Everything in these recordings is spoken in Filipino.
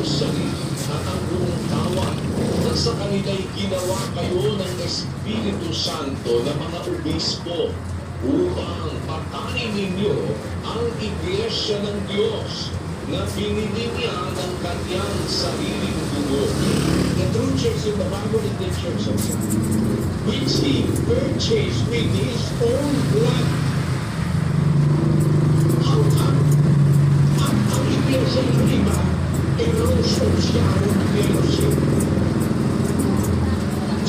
sarili at ang buong tawad na sa kanila'y ginawa kayo ng Espiritu Santo na mga obispo upang patanin ninyo ang Iglesia ng Diyos na binili niya ng kanyang sariling dugo. The true church in the Bible is the church of God, which He purchased with His own blood. Ang Iglesia ng iba, erosion siya ng fellowship.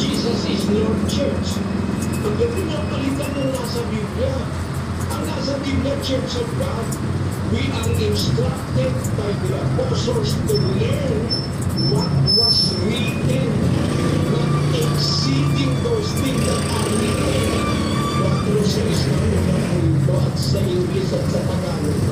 Jesus is Lord Church. Pag pinapalitan ng nasa Biblia, ang nasa Biblia, Church of God, we are instructed by the apostles to learn what was written, not exceeding those things that are written. What was sa Islam ito at sa English at sa Tagalog.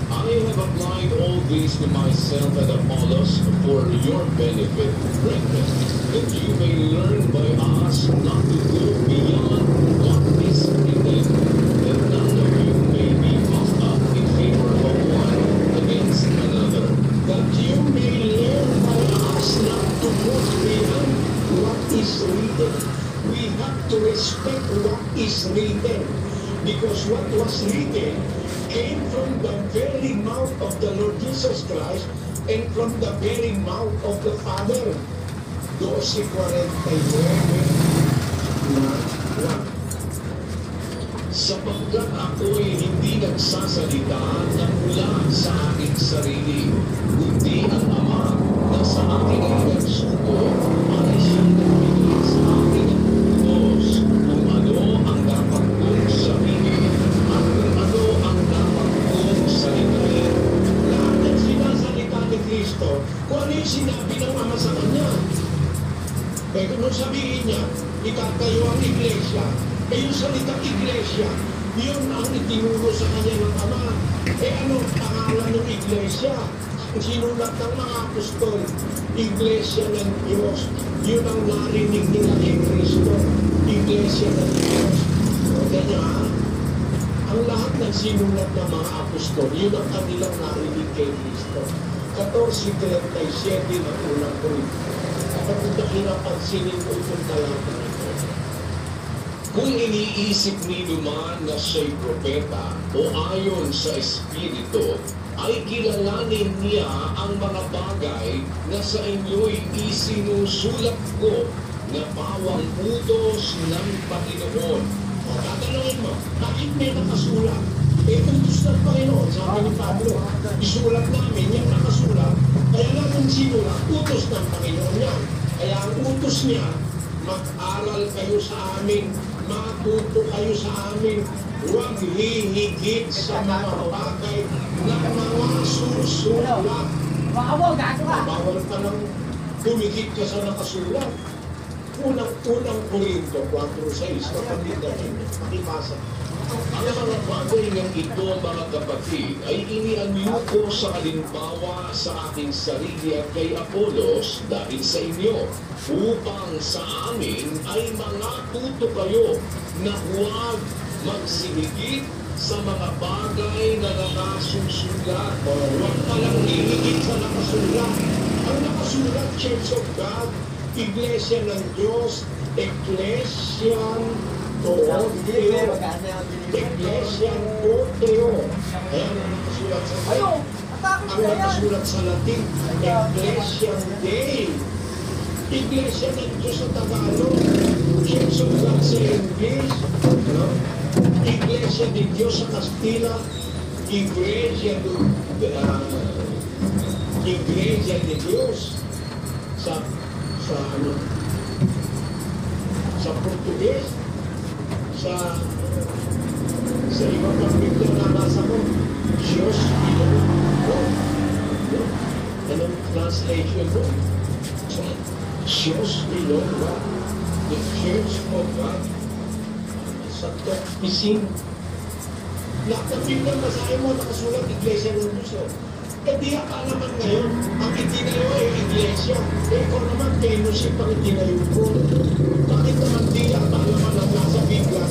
I have applied all these to myself and Apollos for your benefit, brethren, that you may learn by us not to go beyond what is written, that none of you may be puffed up in favor of one against another, that you may learn by us not to go beyond what is written. We have to respect what is written, because what was written came from the very mouth of the Lord Jesus Christ and from the very mouth of the Father. 12:49 na lang. Sapagkat ako'y hindi nagsasalita na mula sa aking sarili, kundi ang Ama na sa akin ay nagsuko, ay siyang nagbigay sa akin ng utos kung ano ang dapat kong sabihin at kung ano ang dapat kong salitain. Lahat ng sinasalita ni Kristo, kung ano yung sinabi ng Ama sa Kanya. Pwede mo sabihin niya, itatayo ang iglesia. Yung salitang iglesia, yun ang itinuro sa Kanya ng Ama. Ano ang pangalan ng iglesia? Sinulat ng mga apostol, Iglesia ng Diyos. Yun ang narinig nila kay Kristo, Iglesia ng Diyos. Kaya, ang lahat ng sinulat ng mga apostol, yun ang kanilang narinig kay Kristo. 14:37 ng unang Korinto. Kapag nakinapansinin ko itong talata nito, kung iniisip ninyo man na siya'y propeta o ayon sa Espiritu, ay kilalanin niya ang mga bagay na sa inyo'y isinusulat ko na pawang utos ng Panginoon. O, tatanungin mo, bakit may nakasulat? Utos ng Panginoon, sabi ni Pablo, isulat namin yung nakasulat, kaya namin sinulat, utos ng Panginoon yan. Kaya ang utos niya, mag-aral kayo sa amin, matuto kayo sa amin, huwag hihigit sa mga bagay na mga susulat. Bawal ka lang humigit ka sa nakasulat. Unang Korinto 4:6, kapatid natin, makibasa. Ang mga bagay ng ito, mga kapatid, ay inianyo ko sa halimbawa sa aking sarili at kay Apollos dahil sa inyo, upang sa amin ay mga tuto kayo na huwag magsinigit sa mga bagay na nakasusulat. Huwag palang hihigit sa nakasulat. Ang nakasulat, Church of God, Iglesia ng Diyos, Ecclesian Toteo. Ecclesian Toteo. Ayan ang nakasulat sa Latin. Ang nakasulat sa Latin, Ecclesian Dei. Iglesia ng Diyos sa Tagalog, Church of God sa English, Iglesia de Dios sa Kastila, Iglesia de Dios sa Portuguese, sa ibang pagpigil na nasa ko, Diyos, anong translation mo? Diyos, the Church of God, sa Tokpisin. Lahat ng Biblia basahin mo, nakasulat, Iglesia ng Diyos. Di ka naman ngayon, ang itinayo ay Iglesia. Ikaw naman, fellowship ang itinayo ko. Bakit naman di ang naman ang nasa Biblia?